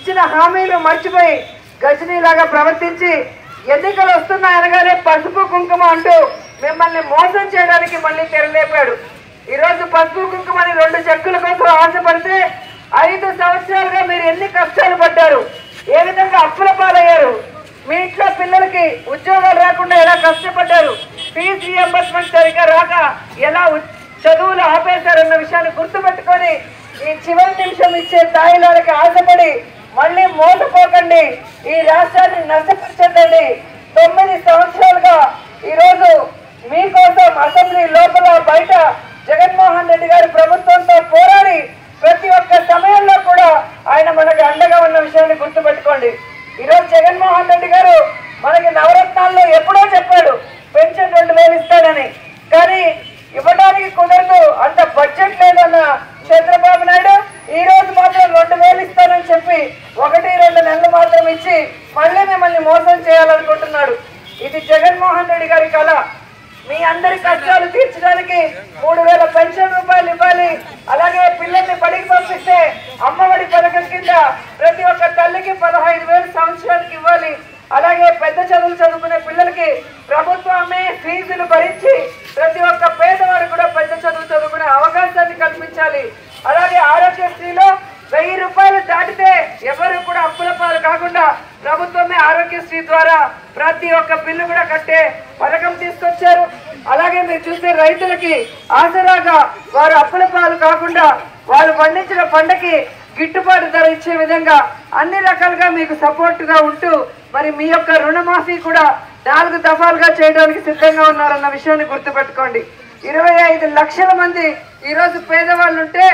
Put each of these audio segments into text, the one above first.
ఇచ్చిన హామీలు మర్చిపోయి గజనీలాగా ప్రవర్తించి ఎన్నికలు వస్తున్నాయనగానే పసుపు కుంకుమ అంటూ మిమ్మల్ని మోసం చేయడానికి మళ్ళీ తెరలేపాడు. ఈరోజు పసుపు కుంకుమని 2 చెక్కుల కోసం ఆశపడితే 5 సంవత్సరాలుగా మీరు ఎన్ని కష్టాలు పడ్డారు, ఏ విధంగా అప్పుల పాలయ్యారు, మీ ఇంట్లో పిల్లలకి ఉద్యోగాలు రాకుండా ఎలా కష్టపడ్డారు, ఫీజు రీఎంబర్స్మెంట్ సరిగ్గా రాక ఎలా చదువులు ఆపేశారన్న విషయాన్ని గుర్తుపెట్టుకొని ఈ చివరి నిమిషం ఇచ్చే తాయిలాలకి ఆశపడి మళ్ళీ మోసపోకండి, ఈ రాష్ట్రాన్ని నష్టపరచండి. 9 సంవత్సరాలుగా ఈరోజు మీకోసం అసెంబ్లీ లోపల బయట జగన్మోహన్ రెడ్డి గారి ప్రభుత్వంతో పోరాడి ప్రతి ఒక్క సమయంలో కూడా ఆయన మనకి అండగా ఉన్న విషయాన్ని గుర్తుపెట్టుకోండి. ఈరోజు జగన్మోహన్ రెడ్డి గారు మనకి నవరత్నాల్లో ఎప్పుడో చెప్పాడు పెన్షన్ 2000 ఇస్తాడని, కానీ ఇవ్వడానికి కుదరదు, అంత బడ్జెట్ లేదన్న చంద్రబాబు నాయుడు ఈ రోజు మాత్రం 2000 ఇస్తానని చెప్పి 1-2 నెలలు మాత్రం ఇచ్చి మళ్ళీ మిమ్మల్ని మోసం చేయాలనుకుంటున్నాడు. ఇది జగన్మోహన్ రెడ్డి గారి కళ. మీ అందరి కష్టాలు తీర్చడానికి 3000 పెన్షన్ రూపాయలు ఇవ్వాలి, అలాగే పిల్లల్ని బడికి పంపిస్తే అమ్మఒడి పథకం కింద ప్రతి ఒక్క తల్లికి 15,000 సంవత్సరానికి ఇవ్వాలి, అలాగే పెద్ద చదువులు చదువుకునే పిల్లలకి ప్రభుత్వమే ఫీజులు భరించి ప్రతి ఒక్క పేదవారు కూడా పెద్ద చదువు చదువుకునే అవకాశాన్ని కల్పించాలి. అలాగే ఆరోగ్యశ్రీలో 1000 రూపాయలు దాటితే ఎవరు కూడా అప్పుల పాలు కాకుండా ప్రభుత్వమే ఆరోగ్యశ్రీ ద్వారా ప్రతి ఒక్క బిల్లు కూడా కట్టే పథకం తీసుకొచ్చారు. అలాగే మీరు చూస్తే రైతులకి ఆసరాగా వారు అప్పుల పాలు కాకుండా వారు పండించిన పంటకి గిట్టుబాటు ధర ఇచ్చే విధంగా అన్ని రకాలుగా మీకు సపోర్ట్ గా ఉంటూ మరి మీ యొక్క రుణమాఫీ కూడా 4 దఫాలుగా చేయడానికి సిద్ధంగా ఉన్నారన్న విషయాన్ని గుర్తుపెట్టుకోండి. 25 లక్షల మంది ఈరోజు పేదవాళ్ళు ఉంటే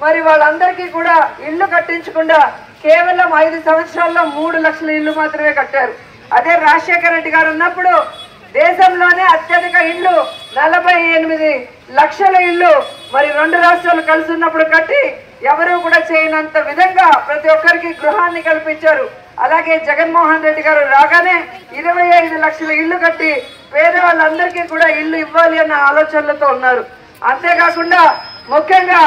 మరి వాళ్ళందరికీ కూడా ఇల్లు కట్టించకుండా కేవలం 5 సంవత్సరాల్లో 3 లక్షల ఇల్లు మాత్రమే కట్టారు. అదే రాజశేఖర రెడ్డి గారు ఉన్నప్పుడు దేశంలోనే అత్యధిక ఇల్లు 48 లక్షల ఇల్లు మరి 2 రాష్ట్రాలు కలిసి ఉన్నప్పుడు కట్టి ఎవరు కూడా చేయనంత విధంగా ప్రతి ఒక్కరికి గృహాన్ని కల్పించారు. అలాగే జగన్మోహన్ రెడ్డి గారు రాగానే 25 లక్షల ఇల్లు కట్టి పేదవాళ్ళందరికీ కూడా ఇల్లు ఇవ్వాలి అన్న ఆలోచనలతో ఉన్నారు. అంతేకాకుండా ముఖ్యంగా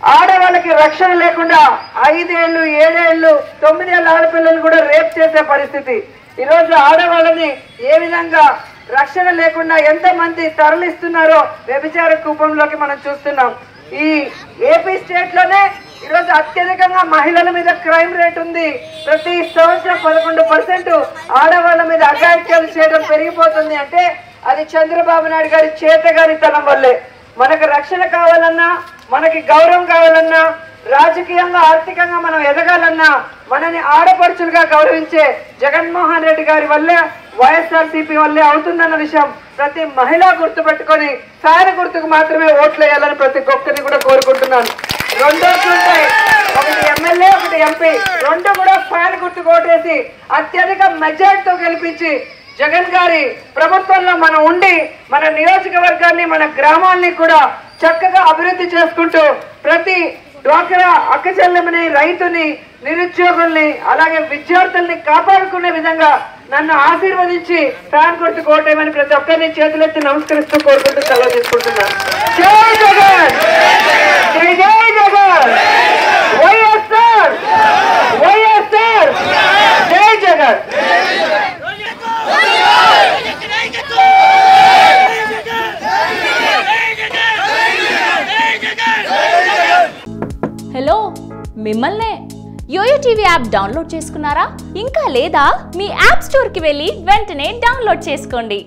ఆడవాళ్ళకి రక్షణ లేకుండా 5 ఏళ్ళు 7 ఏళ్ళు 9 ఏళ్ళ ఆడపిల్లలు కూడా రేప్ చేసే పరిస్థితి. ఈరోజు ఆడవాళ్ళని ఏ విధంగా రక్షణ లేకుండా ఎంతమంది తరలిస్తున్నారో వ్యభిచార కూపంలోకి మనం చూస్తున్నాం. ఈ ఏపీ స్టేట్ లోనే ఈరోజు అత్యధికంగా మహిళల మీద క్రైమ్ రేట్ ఉంది. ప్రతి సంవత్సరం 11% ఆడవాళ్ళ మీద అఘాయిత్యాలు చేయడం పెరిగిపోతుంది. అంటే అది చంద్రబాబు నాయుడు గారి చేతగానితనం వల్లే. మనకు రక్షణ కావాలన్నా, మనకి గౌరవం కావాలన్నా, రాజకీయంగా ఆర్థికంగా మనం ఎదగాలన్నా మనని ఆడపడుచులుగా గౌరవించే జగన్మోహన్ రెడ్డి గారి వల్లే, వైఎస్ఆర్సీపీ వల్లే అవుతుందన్న విషయం ప్రతి మహిళ గుర్తుపెట్టుకొని ఫ్యాన్ గుర్తుకు మాత్రమే ఓట్లు వేయాలని ప్రతి ఒక్కరిని కూడా కోరుకుంటున్నాను. 2 ఓట్లు ఉంటాయి, ఒకటి ఎమ్మెల్యే ఒకటి ఎంపీ, 2 కూడా ఫ్యాన్ గుర్తుకు ఓటేసి అత్యధిక మెజార్టీతో గెలిపించి జగన్ గారి ప్రభుత్వంలో మనం ఉండి మన నియోజకవర్గాన్ని మన గ్రామాల్ని కూడా చక్కగా అభివృద్ధి చేసుకుంటూ ప్రతి డ్వాక్రా అక్క చెల్లెమని, రైతుని, నిరుద్యోగుల్ని, అలాగే విద్యార్థుల్ని కాపాడుకునే విధంగా నన్ను ఆశీర్వదించి ఫ్యాన్ గుర్తు కోటేమని ప్రతి ఒక్కరిని చేతులెత్తి నమస్కరిస్తూ కోరుకుంటూ సెలవు తీసుకుంటున్నాను. జై జగన్, జై జై జగన్, వైఎస్ఆర్ వైఎస్ఆర్, జై జగన్. హలో, మిమ్మల్నే యోయో టీవీ యాప్ డౌన్లోడ్ చేసుకున్నారా? ఇంకా లేదా? మీ యాప్ స్టోర్కి వెళ్ళి వెంటనే డౌన్లోడ్ చేసుకోండి.